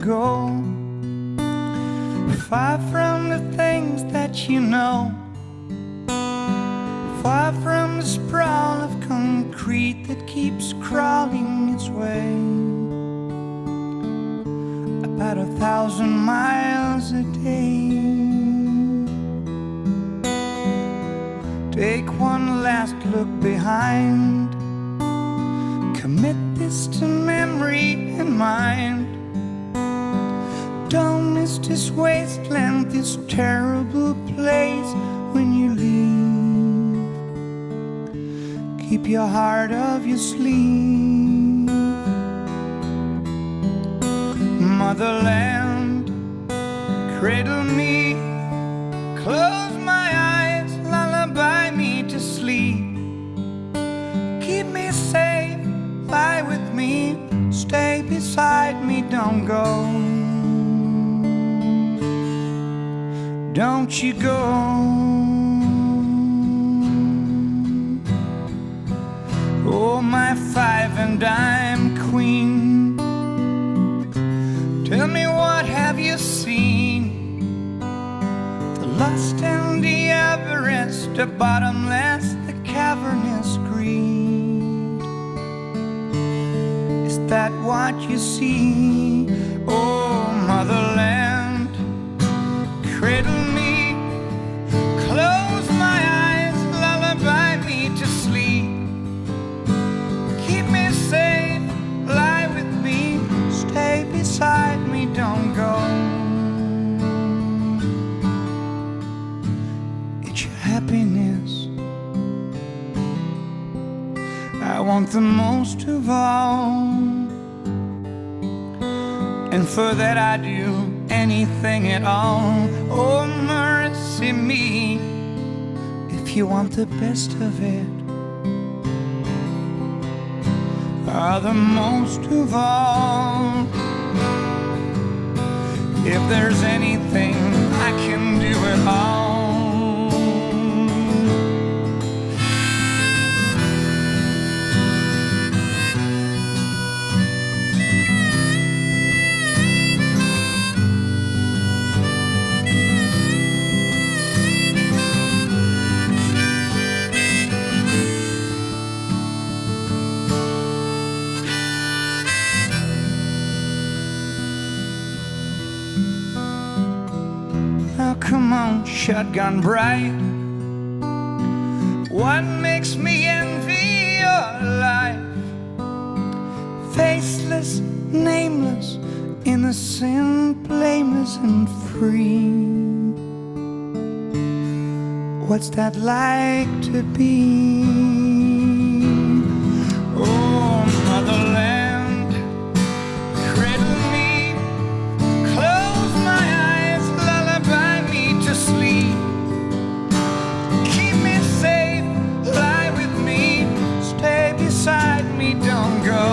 go, far from the things that you know, far from the sprawl of concrete that keeps crawling its way. About 1,000 miles a day. Take one last look behind, commit this to memory and mind. Don't miss this wasteland, this terrible place when you leave. Keep your heart off your sleeve. Motherland, cradle me, close my eyes, lullaby me to sleep. Keep me safe, lie with me, stay beside me, don't go. Don't you go. Oh, my five and dime queen, tell me, what have you seen? The lust and the avarice, the bottomless, the cavernous greed. Is that what you see? Oh, motherland, cradle me, close my eyes, lullaby me to sleep. Keep me safe, lie with me, stay beside me, don't go. It's your happiness I want the most of all, and for that I do anything at all. Oh, mercy me, if you want the best of it, are the most of all. If there's anything I can do at all. Come on, shotgun bright, what makes me envy your life? Faceless, nameless, innocent, blameless and free. What's that like to be? Oh, motherland, cradle me, close my eyes, lullaby me to sleep. Keep me safe, lie with me, stay beside me, don't go.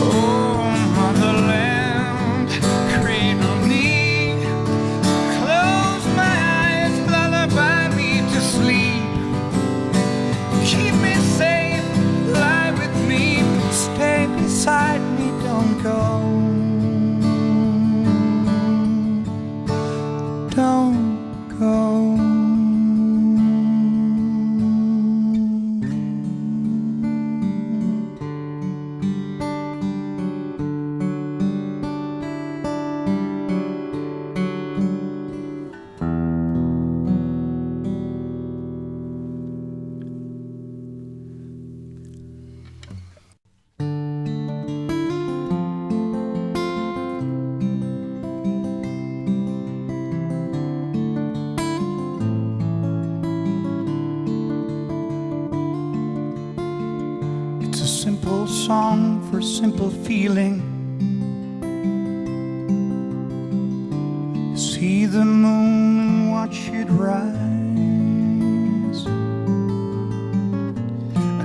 Oh, motherland, cradle me, close my eyes, lullaby me to sleep. Keep me safe, lie with me, stay beside me, don't go. Don't go. It's a simple song for simple feeling. See the moon and watch it rise.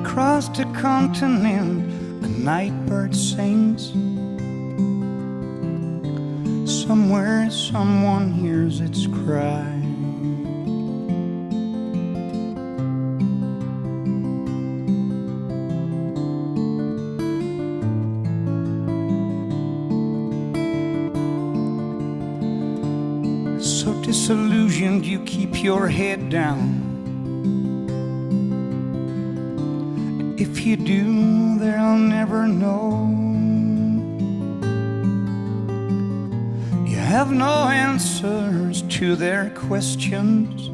Across the continent, a night bird sings. Somewhere someone hears its cry. disillusioned, you keep your head down. If you do, they'll never know. You have no answers to their questions.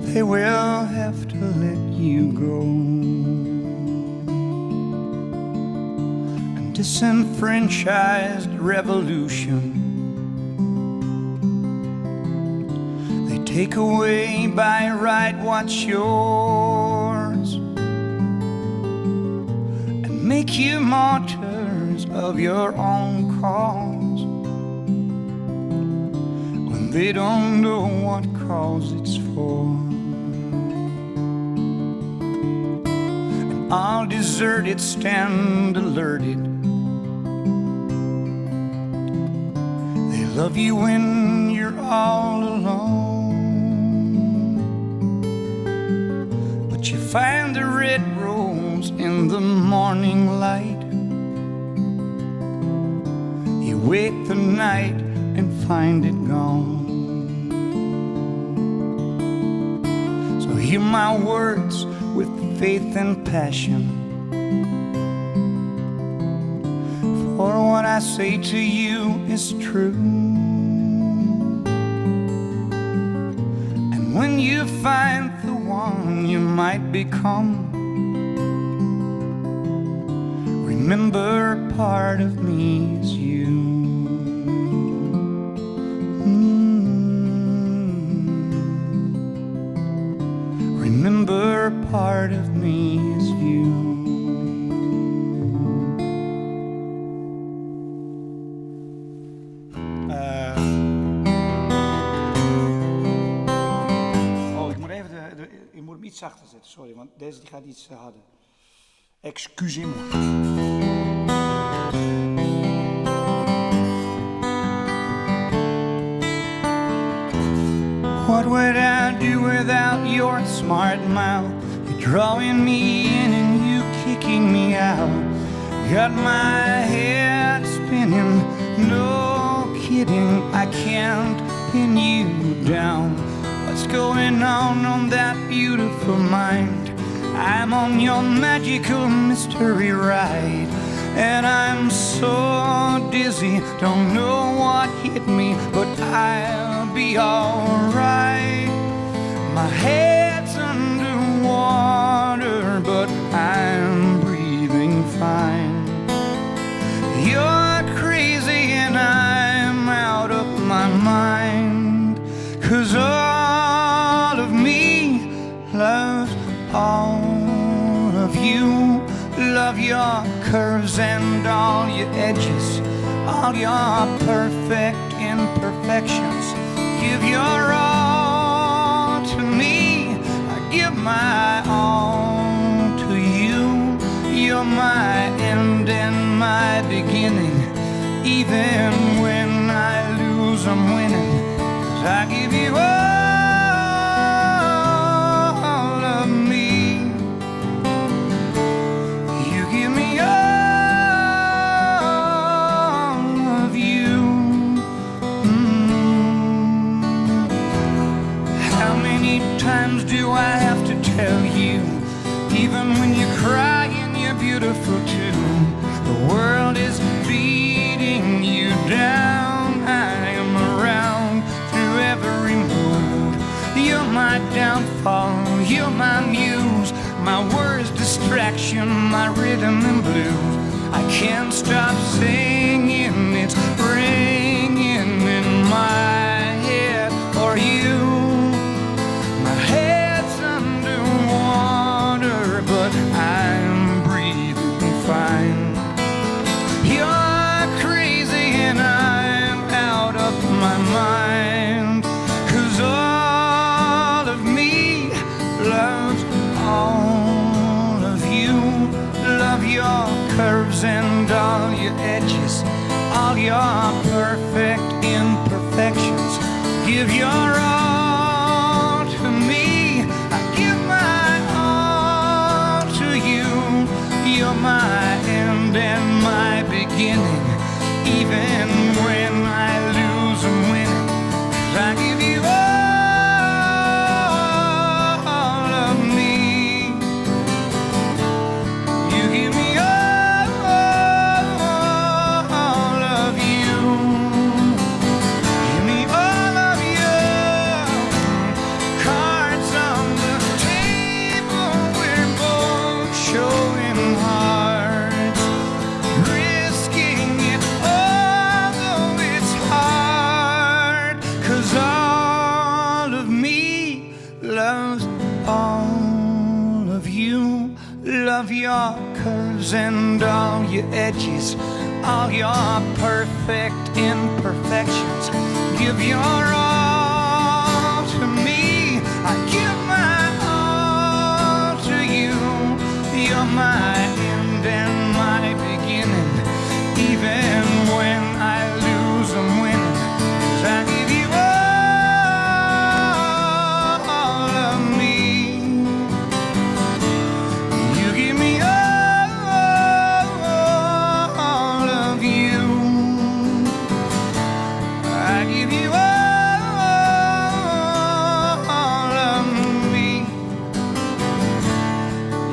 They will have to let you go. A disenfranchised revolution, they take away by right what's yours and make you martyrs of your own cause when they don't know what cause it's for. All deserted stand alerted. They love you when you're all alone, but you find the red rose in the morning light. You wait the night and find it gone. So hear my words with faith and passion, for what I say to you is true. And when you find the one you might become, remember part of me is you. Remember part of me is you. Ik moet hem iets zachter zetten, sorry, want deze die gaat iets harder. Excusez-moi. What would I do without your smart mouth? You're drawing me in and you kicking me out. Got my head spinning, no kidding, I can't pin you down. What's going on that beautiful mind? I'm on your magical mystery ride, and I'm so dizzy, don't know what hit me, but I'll be alright. My head's underwater, but I'm breathing fine. You're crazy and I'm out of my mind, 'cause all of me loves all of you. Love your curves and all your edges, all your perfect imperfections. Give your all to me, I give my all to you. You're my end and my beginning. Even when I lose, I'm winning, 'cause I give you all of me. You give me all of you. How many times do I have to tell you, even when you're crying, you're beautiful too. The world is beating you down. I am around through every mood. You're my downfall, you're my muse, my worst distraction, my rhythm and blues. I can't stop singing, it's ringing in my head for you. My head's underwater, but I'm breathing fine. You're crazy and I'm out of my mind, 'cause all of me loves all of you. Love your curves and all your edges, all your perfect imperfections. Give your all to me, I give my all to you. You're my end and my beginning. Even when I lose, squeeze all your perfect imperfections. Give your all to me. I give my all to you. You're my end and my beginning. Even when I lose, I'm winning. 'Cause I give you all of me. You give me all of you. I give you all of me.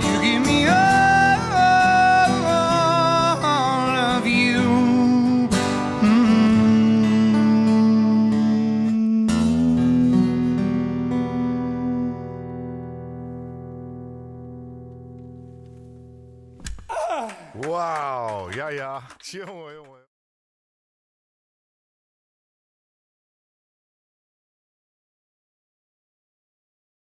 You give me all of you. Wauw, ja, jongen.